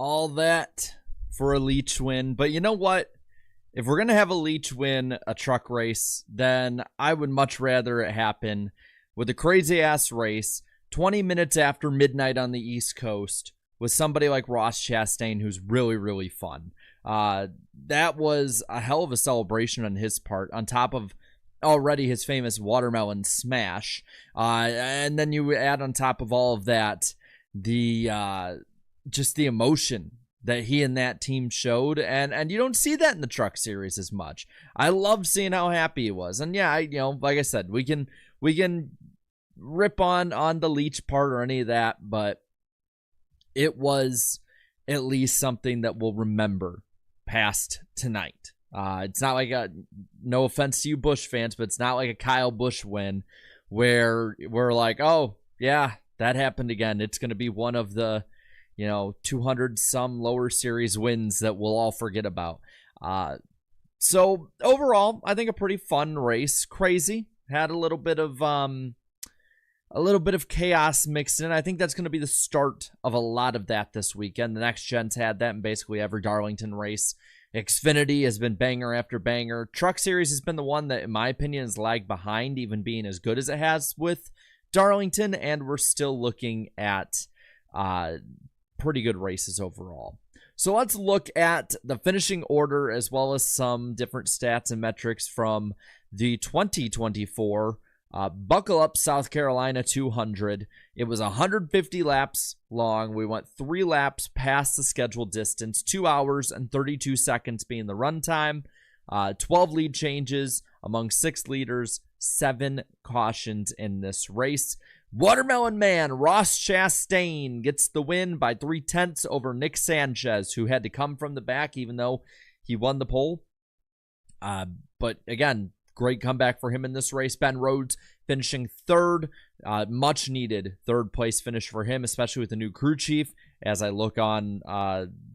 All that for a Leach win. But you know what? If we're going to have a Leach win a truck race, then I would much rather it happen with a crazy-ass race 20 minutes after midnight on the East Coast with somebody like Ross Chastain who's really, really fun. That was a hell of a celebration on his part, on top of already his famous watermelon smash. And then you add on top of all of that the just the emotion that he and that team showed, and you don't see that in the Truck Series as much. I love seeing how happy he was, and yeah, like I said, we can rip on the Leach part or any of that, but it was at least something that we'll remember past tonight. It's not like no offense to you Busch fans, but it's not like a Kyle Busch win where we're like, oh yeah, that happened again. It's going to be one of the 200 some lower series wins that we'll all forget about. So overall, I think a pretty fun race. Crazy. Had a little bit of chaos mixed in. I think that's going to be the start of a lot of that this weekend. The next gen's had that in basically every Darlington race. Xfinity has been banger after banger. Truck Series has been the one that, in my opinion, has lagged behind, even being as good as it has with Darlington, and we're still looking at pretty good races overall. So let's look at the finishing order as well as some different stats and metrics from the 2024 Buckle Up South Carolina 200. It was 150 laps long. We went 3 laps past the scheduled distance, 2 hours and 32 seconds being the run time, 12 lead changes among 6 leaders, 7 cautions in this race. Watermelon Man Ross Chastain gets the win by 3/10 over Nick Sanchez, who had to come from the back even though he won the pole. But again, great comeback for him in this race. Ben Rhodes finishing third. Much needed third place finish for him, especially with the new crew chief, as I look on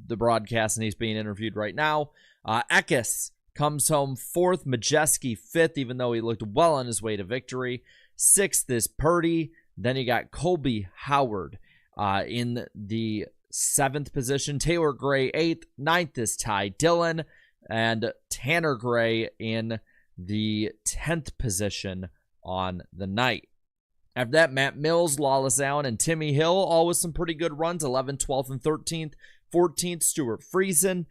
the broadcast and he's being interviewed right now. Eckes comes home fourth. Majeski fifth, even though he looked well on his way to victory. Sixth is Purdy. Then you got Colby Howard in the 7th position. Taylor Gray 8th. 9th is Ty Dillon. And Tanner Gray in the 10th position on the night. After that, Matt Mills, Lawless Allen, and Timmy Hill, all with some pretty good runs. 11th, 12th, and 13th. 14th, Stuart Friesen.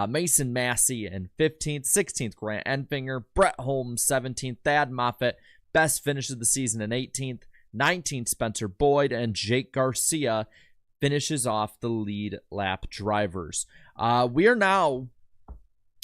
Mason Massey in 15th. 16th, Grant Enfinger. Brett Holmes, 17th. Thad Moffitt, best finish of the season in 18th. 19th, Spencer Boyd, and Jake Garcia finishes off the lead lap drivers. We are now,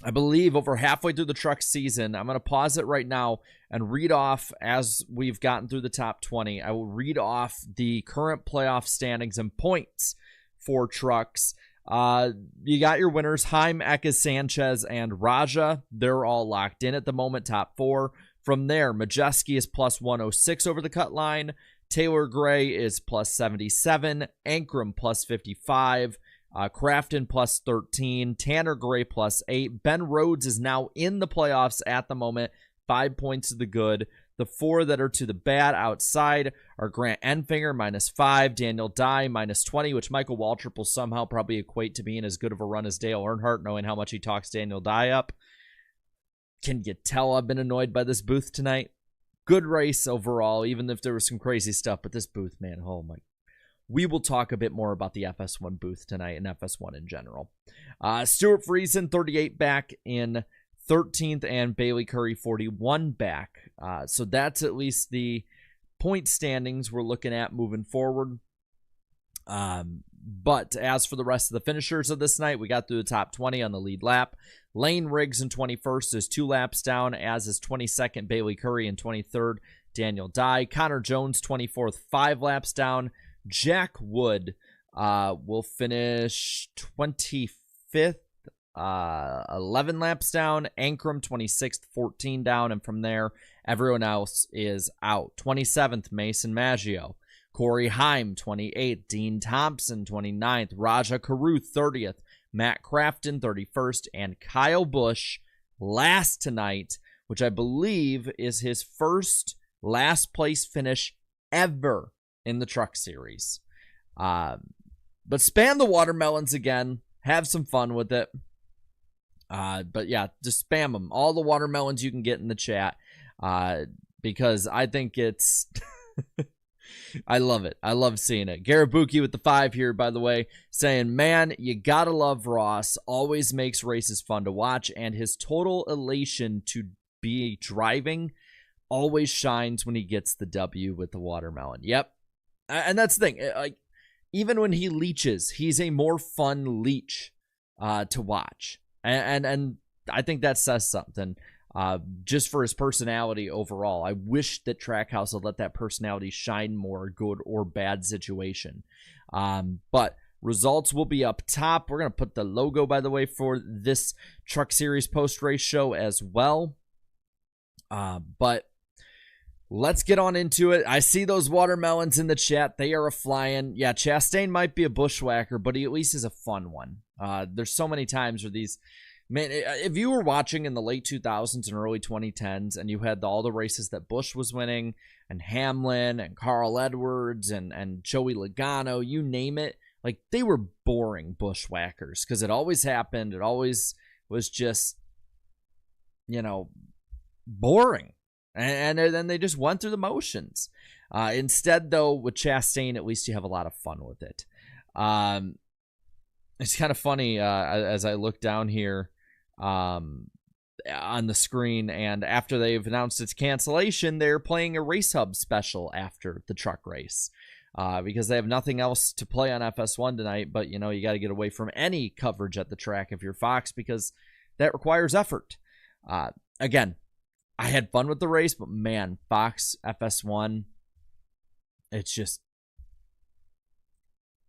I believe, over halfway through the truck season. I'm going to pause it right now and read off, as we've gotten through the top 20, I will read off the current playoff standings and points for trucks. You got your winners, Heim, Eckes, Sanchez, and Raja. They're all locked in at the moment, top 4. From there, Majeski is plus 106 over the cut line. Taylor Gray is plus 77. Ankrum plus 55. Crafton plus 13. Tanner Gray plus 8. Ben Rhodes is now in the playoffs at the moment. 5 points to the good. The 4 that are to the bad outside are Grant Enfinger minus 5. Daniel Dye minus 20, which Michael Waltrip will somehow probably equate to being as good of a run as Dale Earnhardt, knowing how much he talks Daniel Dye up. Can you tell I've been annoyed by this booth tonight? Good race overall, even if there was some crazy stuff. But this booth, man, oh my. We will talk a bit more about the FS1 booth tonight and FS1 in general. Stuart Friesen, 38 back in 13th, and Bailey Curry, 41 back. So that's at least the point standings we're looking at moving forward. But as for the rest of the finishers of this night, we got through the top 20 on the lead lap. Lane Riggs in 21st is 2 laps down, as is 22nd Bailey Curry, and 23rd Daniel Dye. Connor Jones, 24th, 5 laps down. Jack Wood will finish 25th, 11 laps down. Ankrum, 26th, 14 down. And from there, everyone else is out. 27th, Mason Maggio. Corey Heim, 28th. Dean Thompson, 29th. Raja Caruth, 30th. Matt Crafton, 31st. And Kyle Busch, last tonight, which I believe is his first last place finish ever in the Truck Series. But span the watermelons again. have some fun with it. But yeah, just spam them. All the watermelons you can get in the chat. Because I think it's... I love it. I love seeing it. Garabuki with the 5 here, by the way, saying, man, you gotta love Ross. Always makes races fun to watch, and his total elation to be driving always shines when he gets the W with the watermelon. Yep. And that's the thing. Like, even when he leeches, he's a more fun leech to watch. And I think that says something. Just for his personality overall. I wish that Trackhouse would let that personality shine more, good or bad situation. But results will be up top. We're going to put the logo, by the way, for this Truck Series post-race show as well. But let's get on into it. I see those watermelons in the chat. They are a-flying. Yeah, Chastain might be a bushwhacker, but he at least is a fun one. There's so many times where these... Man, if you were watching in the late 2000s and early 2010s and you had all the races that Busch was winning and Hamlin and Carl Edwards and Joey Logano, you name it, like they were boring bushwhackers because it always happened. It always was just, you know, boring. And then they just went through the motions. Instead, though, with Chastain, at least you have a lot of fun with it. It's kind of funny as I look down here on the screen, and after they've announced its cancellation, they're playing a Race Hub special after the truck race because they have nothing else to play on FS1 tonight. But you know, you got to get away from any coverage at the track if you're Fox because that requires effort. Again, I had fun with the race, but man, Fox FS1, it's just,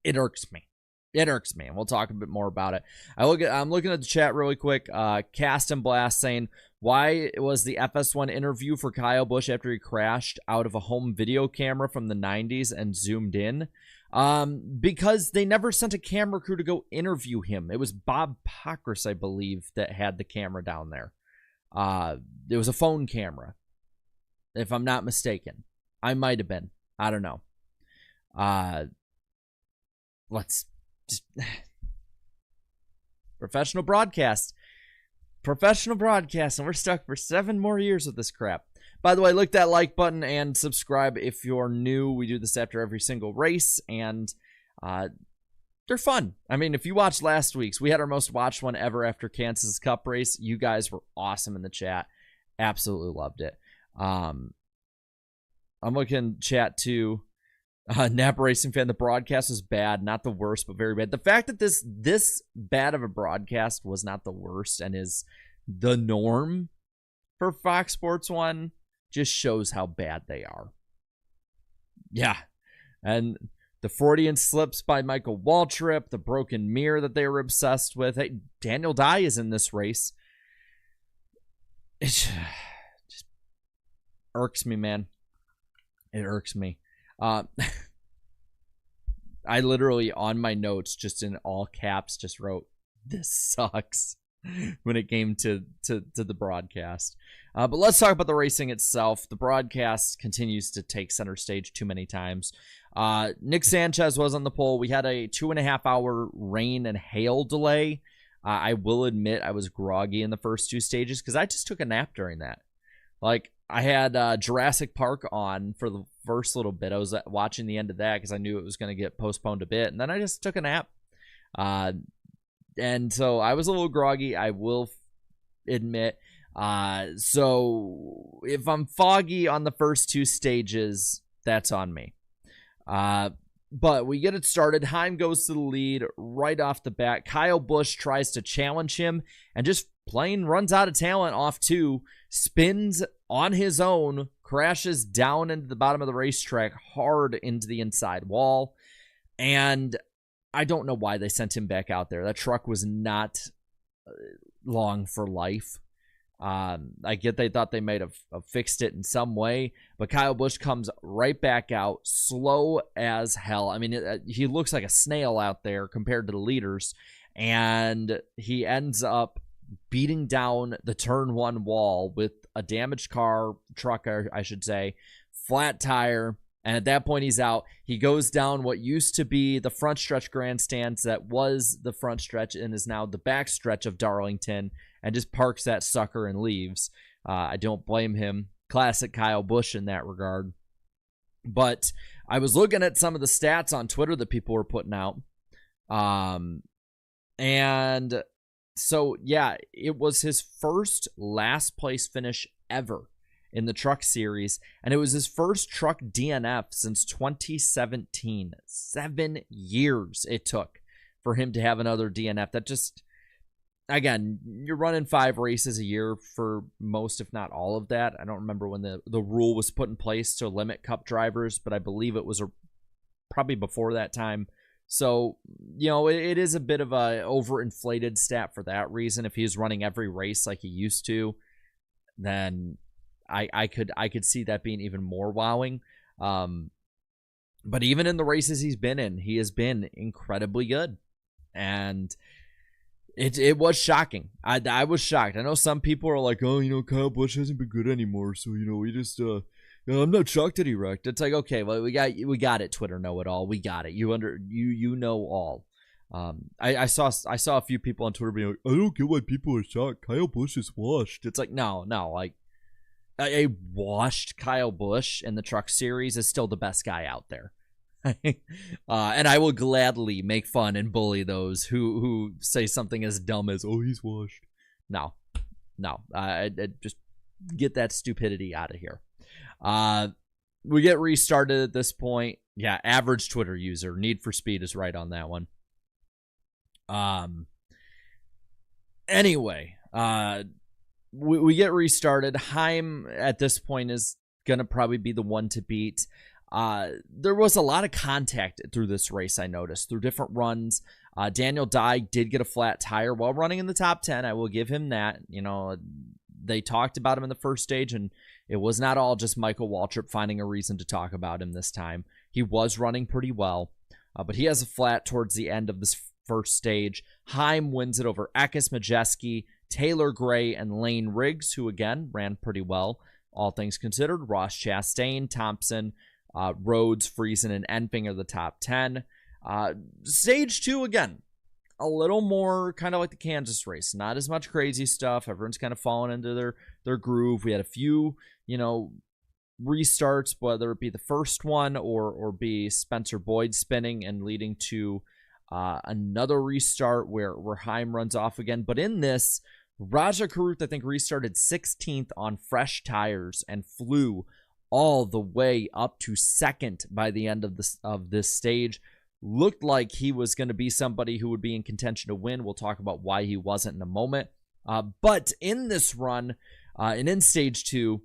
it irks me. It irks me, and we'll talk a bit more about it. I'm looking at the chat really quick. Cast and Blast saying, why was the FS1 interview for Kyle Busch after he crashed out of a home video camera from the 90s and zoomed in? Because they never sent a camera crew to go interview him. It was Bob Pockrass, I believe, that had the camera down there. It was a phone camera, if I'm not mistaken. I might have been. I don't know. Let's... Just professional broadcast, and we're stuck for 7 more years with this crap. By the way, look that like button and subscribe if you're new. We do this after every single race, and they're fun. I mean, if you watched last week's, we had our most watched one ever after Kansas Cup race. You guys were awesome in the chat. Absolutely loved it. I'm looking chat too. Nap Racing Fan, the broadcast was bad, not the worst, but very bad. The fact that this bad of a broadcast was not the worst and is the norm for Fox Sports 1 just shows how bad they are. Yeah. And the Freudian slips by Michael Waltrip, the broken mirror that they were obsessed with. Hey, Daniel Dye is in this race. It just irks me, man. It irks me. I literally on my notes just in all caps just wrote this sucks when it came to the broadcast. But let's talk about the racing itself. The broadcast continues to take center stage too many times. Nick Sanchez was on the pole. We had a 2.5-hour rain and hail delay. I will admit I was groggy in the first 2 stages because I just took a nap during that. Like, I had Jurassic Park on for the first little bit. I was watching the end of that because I knew it was going to get postponed a bit. And then I just took a nap. And so I was a little groggy, I will admit. So if I'm foggy on the first 2 stages, that's on me. But we get it started. Heim goes to the lead right off the bat. Kyle Busch tries to challenge him and just plain runs out of talent off 2, spins on his own, crashes down into the bottom of the racetrack hard into the inside wall. And I don't know why they sent him back out there. That truck was not long for life. I get they thought they might have fixed it in some way, but Kyle Busch comes right back out, slow as hell. I mean, he looks like a snail out there compared to the leaders, and he ends up beating down the turn 1 wall with a damaged truck, I should say, flat tire, And at that point, he's out. He goes down what used to be the front stretch grandstands that was the front stretch and is now the back stretch of Darlington, and just parks that sucker and leaves. I don't blame him. Classic Kyle Busch in that regard. But I was looking at some of the stats on Twitter that people were putting out. And so, yeah, it was his first last place finish ever in the Truck Series, and it was his first truck DNF since 2017. 7 years it took for him to have another DNF. That just, again, you're running 5 races a year for most, if not all of that. I don't remember when the rule was put in place to limit Cup drivers, but I believe it was probably before that time. So, you know, it is a bit of a overinflated stat for that reason. If he was running every race like he used to, then I could see that being even more wowing. But even in the races he's been in, he has been incredibly good. And it was shocking. I was shocked. I know some people are like, oh, you know, Kyle Busch hasn't been good anymore, so, you know, we just I'm not shocked that he wrecked. It's like, okay, well, we got it, Twitter know-it-all. We got it. You know all. I saw a few people on Twitter being like, I don't get why people are shocked. Kyle Busch is washed. It's like, no, like a washed Kyle Busch in the Truck Series is still the best guy out there. And I will gladly make fun and bully those who say something as dumb as, oh, he's washed. No, just get that stupidity out of here. We get restarted at this point. Yeah, average Twitter user. Need for Speed is right on that one. Anyway, we get restarted. Heim at this point is going to probably be the one to beat. There was a lot of contact through this race, I noticed, through different runs. Daniel Dye did get a flat tire while running in the top 10. I will give him that. You know, they talked about him in the first stage, and it was not all just Michael Waltrip finding a reason to talk about him this time. He was running pretty well, but he has a flat towards the end of this first stage. Heim wins it over Eckes, Majeski, Taylor Gray, and Lane Riggs, who, again, ran pretty well, all things considered. Ross Chastain, Thompson, Rhodes, Friesen, and Enfinger the top 10. Stage 2, again, a little more kind of like the Kansas race. Not as much crazy stuff. Everyone's kind of falling into their groove. We had a few, you know, restarts, whether it be the first one or be Spencer Boyd spinning and leading to another restart where Heim runs off again. But in this, Raja Karuth, I think, restarted 16th on fresh tires and flew all the way up to second by the end of this stage. Looked like he was going to be somebody who would be in contention to win. We'll talk about why he wasn't in a moment. But in this run, and in stage 2,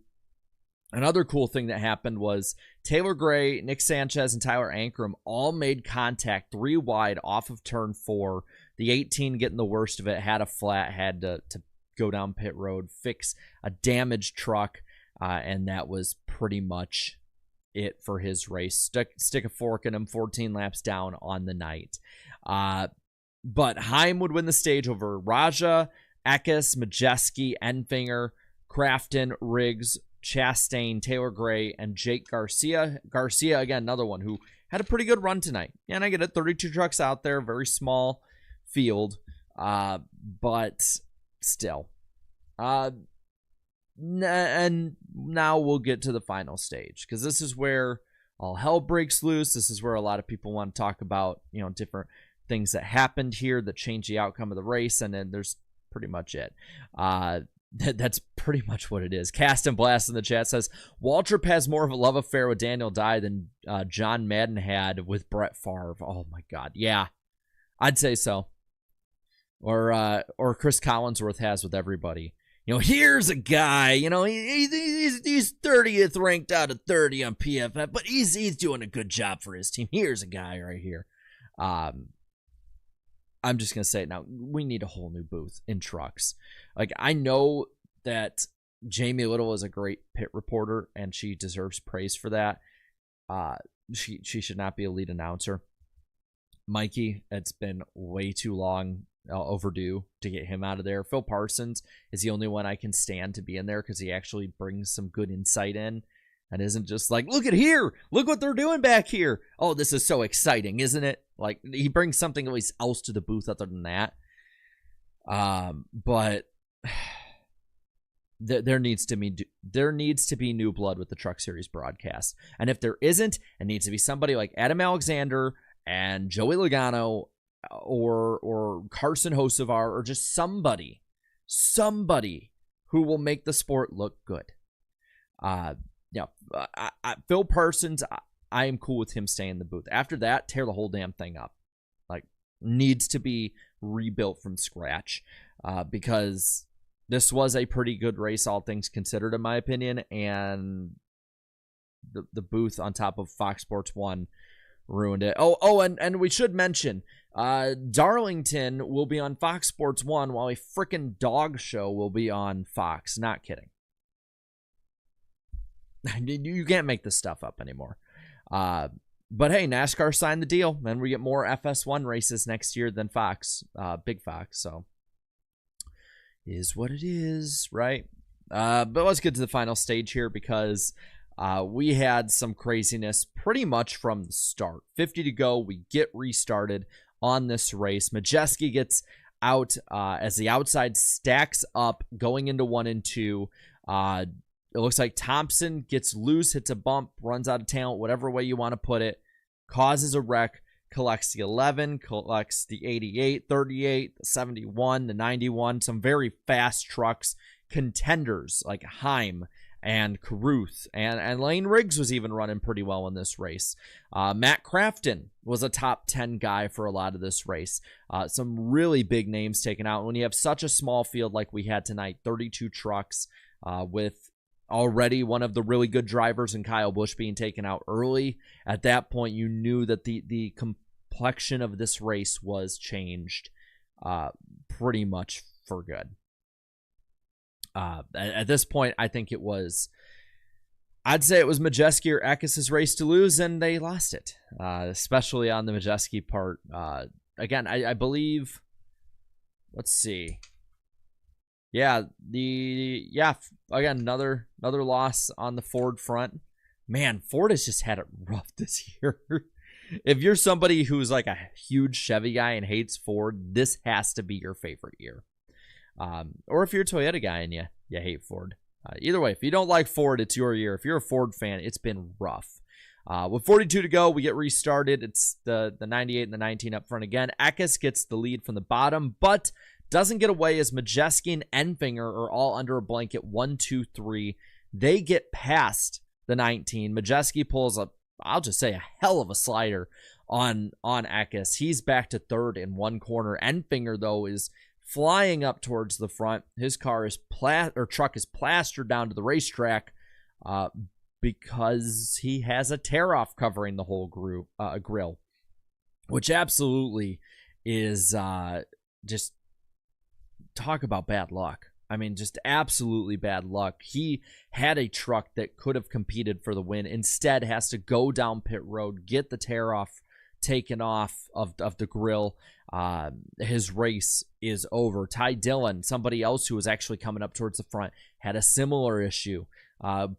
another cool thing that happened was Taylor Gray, Nick Sanchez, and Tyler Ankrum all made contact 3 wide off of turn 4. The 18 getting the worst of it, had a flat, had to go down pit road, fix a damaged truck, and that was pretty much it for his race. Stick a fork in him, 14 laps down on the night. But Heim would win the stage over Raja, Eckes, Majeski, Enfinger, Crafton, Riggs, Chastain, Taylor Gray, and Jake Garcia. Garcia, again, another one who had a pretty good run tonight. Yeah, and I get it, 32 trucks out there, very small field, but still. And now we'll get to the final stage, because this is where all hell breaks loose. This is where a lot of people want to talk about, you know, different things that happened here that changed the outcome of the race, and then there's pretty much it. That's pretty much what it is. Cast and Blast in the chat says, Waltrip has more of a love affair with Daniel Dye than John Madden had with Brett Favre. Oh, my God. Yeah, I'd say so. Or Chris Collinsworth has with everybody. You know, here's a guy, you know, he's 30th ranked out of 30 on PFF, but he's doing a good job for his team. Here's a guy right here. I'm just going to say it now. We need a whole new booth in trucks. Like, I know that Jamie Little is a great pit reporter, and she deserves praise for that. She should not be a lead announcer. Mikey, it's been way too long overdue to get him out of there. Phil Parsons is the only one I can stand to be in there because he actually brings some good insight in. and isn't just like, look at here, look what they're doing back here. Oh, this is so exciting, isn't it? Like, he brings something at least else to the booth other than that. But there needs to be new blood with the Truck Series broadcast. And if there isn't, it needs to be somebody like Adam Alexander and Joey Logano or Carson Hocevar, or just somebody who will make the sport look good. Phil Parsons, I am cool with him staying in the booth. After that, tear the whole damn thing up. Like, needs to be rebuilt from scratch, because this was a pretty good race, all things considered, in my opinion, and the booth on top of Fox Sports 1 ruined it. And we should mention, Darlington will be on Fox Sports 1 while a freaking dog show will be on Fox. Not kidding. You can't make this stuff up anymore. But hey, NASCAR signed the deal, and we get more FS1 races next year than Fox, Big Fox. So, is what it is, right? But let's get to the final stage here, because we had some craziness pretty much from the start. 50 to go, we get restarted on this race. Majeski gets out as the outside stacks up going into 1 and 2. It looks like Thompson gets loose, hits a bump, runs out of talent, whatever way you want to put it, causes a wreck, collects the 11, collects the 88, 38, the 71, the 91, some very fast trucks, contenders like Heim and Caruth, and Lane Riggs was even running pretty well in this race. Matt Crafton was a top 10 guy for a lot of this race. Some really big names taken out. When you have such a small field like we had tonight, 32 trucks, with already one of the really good drivers in Kyle Busch being taken out early, at that point you knew that the complexion of this race was changed pretty much for good. At this point, I think I'd say it was Majeski or Eckes' race to lose, and they lost it, especially on the Majeski part. Again, I believe, let's see. Yeah, again, another loss on the Ford front. Man, Ford has just had it rough this year. If you're somebody who's like a huge Chevy guy and hates Ford, this has to be your favorite year. Or if you're a Toyota guy and you hate Ford. Either way, if you don't like Ford, it's your year. If you're a Ford fan, it's been rough. With 42 to go, we get restarted. It's the 98 and the 19 up front again. Eckes gets the lead from the bottom, but doesn't get away as Majeski and Enfinger are all under a blanket. 1, 2, 3. They get past the 19. Majeski pulls up, I'll just say, a hell of a slider on Eckes. He's back to third in one corner. Enfinger, though, is flying up towards the front. His truck is plastered down to the racetrack because he has a tear-off covering the whole grill, which absolutely is just talk about bad luck. I mean, just absolutely bad luck. He had a truck that could have competed for the win. Instead, has to go down pit road, get the tear-off taken off of the grill. His race is over. Ty Dillon, somebody else who was actually coming up towards the front, had a similar issue.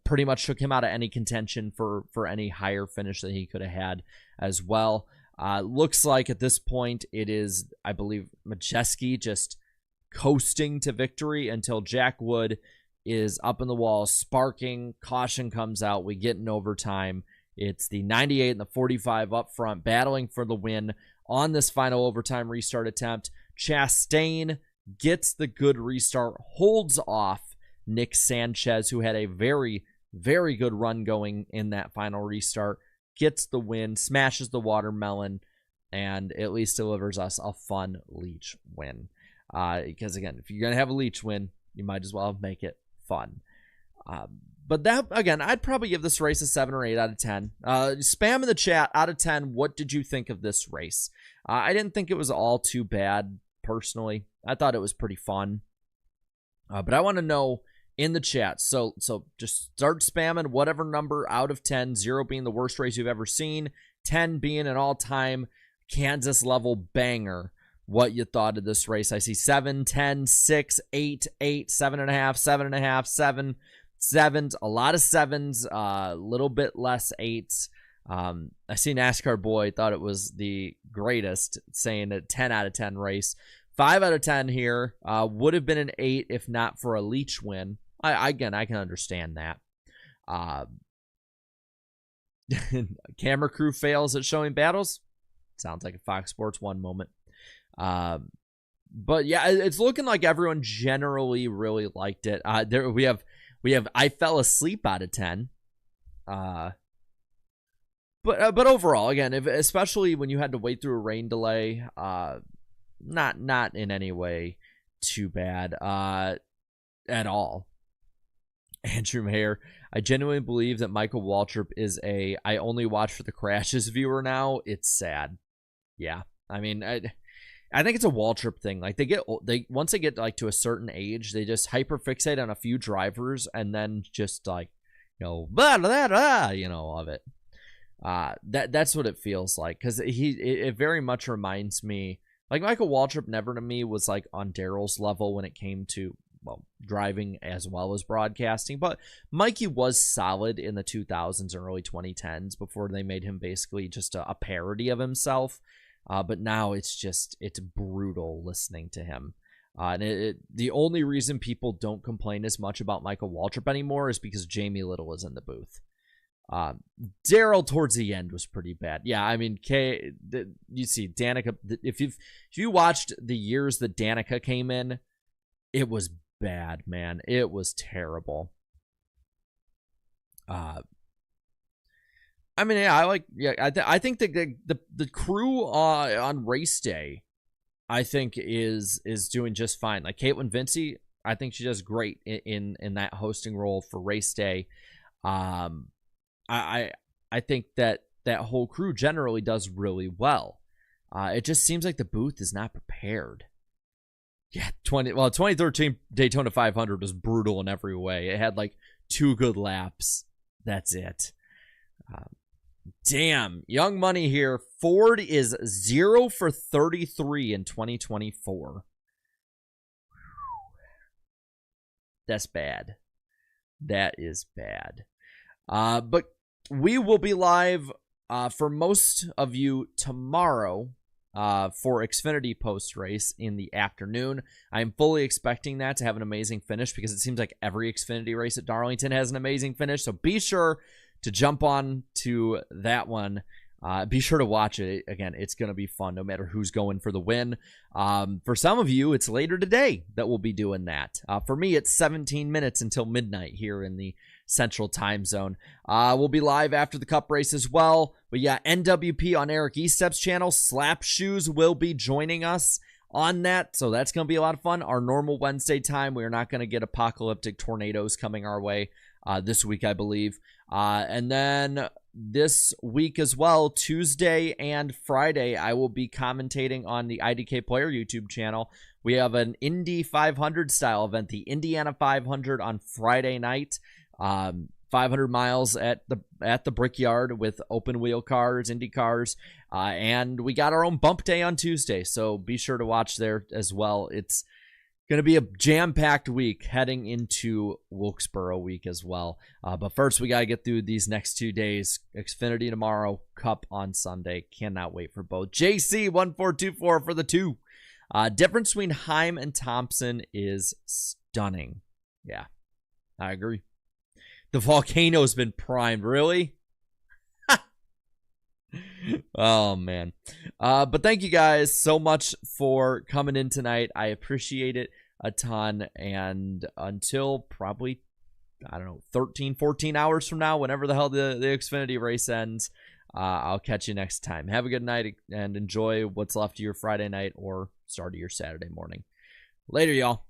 Pretty much took him out of any contention for any higher finish that he could have had as well. Looks like at this point it is, I believe, Majeski just coasting to victory until Jack Wood is up in the wall, sparking. Caution comes out. We get in overtime. It's the 98 and the 45 up front battling for the win on this final overtime restart attempt. Chastain gets the good restart, holds off Nick Sanchez, who had a very, very good run going in that final restart, gets the win, smashes the watermelon, and at least delivers us a fun Leach win. Because, again, if you're going to have a Leach win, you might as well make it fun. But that, again, I'd probably give this race a 7 or 8 out of 10. Spam in the chat, out of 10, what did you think of this race? I didn't think it was all too bad, personally. I thought it was pretty fun. But I want to know in the chat. So just start spamming whatever number out of 10, 0 being the worst race you've ever seen, 10 being an all-time Kansas-level banger. What you thought of this race. I see 7, 10, 6, 8, 8, 7.5, 7.5, 7, sevens, a lot of sevens, a little bit less eights. I see NASCAR Boy thought it was the greatest, saying a 10 out of 10 race. 5 out of 10 here. Would have been an 8 if not for a Leach win. Again, I can understand that. Camera crew fails at showing battles. Sounds like a Fox Sports 1 moment. But yeah, it's looking like everyone generally really liked it. There we have I fell asleep out of 10. But overall, again, especially when you had to wait through a rain delay, not in any way too bad at all. Andrew Mayer, I genuinely believe that Michael Waltrip is I only watch for the crashes viewer now. It's sad. Yeah, I mean, I think it's a Waltrip thing. Like once they get like to a certain age, they just hyperfixate on a few drivers and then just like, blah, blah, blah, of it. That's what it feels like, because it very much reminds me, like Michael Waltrip never to me was like on Daryl's level when it came to driving as well as broadcasting, but Mikey was solid in the 2000s and early 2010s before they made him basically just a parody of himself. But now it's brutal listening to him. And the only reason people don't complain as much about Michael Waltrip anymore is because Jamie Little is in the booth. Daryl towards the end was pretty bad. Yeah, I mean, you see Danica. If you watched the years that Danica came in, it was bad, man. It was terrible. I mean, yeah, I think the crew on race day, I think is doing just fine. Like Caitlin Vincey, I think she does great in that hosting role for race day. I think that whole crew generally does really well. It just seems like the booth is not prepared. Yeah, 2013 Daytona 500 was brutal in every way. It had like 2 good laps. That's it. Damn, Young Money here. Ford is 0 for 33 in 2024. That's bad. That is bad. But we will be live for most of you tomorrow for Xfinity post race in the afternoon. I'm fully expecting that to have an amazing finish, because it seems like every Xfinity race at Darlington has an amazing finish. So be sure to jump on to that one. Be sure to watch it. Again, it's going to be fun no matter who's going for the win. For some of you, it's later today that we'll be doing that. For me, it's 17 minutes until midnight here in the Central Time Zone. We'll be live after the Cup race as well. But yeah, NWP on Eric Estep's channel. Slap Shoes will be joining us on that, so that's going to be a lot of fun. Our normal Wednesday time, we are not going to get apocalyptic tornadoes coming our way this week, I believe. And then this week as well, Tuesday and Friday, I will be commentating on the IDK Player YouTube channel. We have an Indy 500 style event, the Indiana 500 on Friday night. 500 miles at the Brickyard with open wheel cars, Indy cars, and we got our own bump day on Tuesday, so be sure to watch there as well. It's going to be a jam-packed week heading into Wilkesboro week as well. But first, we got to get through these next 2 days. Xfinity tomorrow, Cup on Sunday. Cannot wait for both. JC1424 for the 2. Difference between Heim and Thompson is stunning. Yeah, I agree. The volcano's been primed. Really? Oh, man. But thank you guys so much for coming in tonight. I appreciate it a ton. And until probably, I don't know, 13, 14 hours from now, whenever the hell the Xfinity race ends, I'll catch you next time. Have a good night and enjoy what's left of your Friday night or start of your Saturday morning. Later, y'all.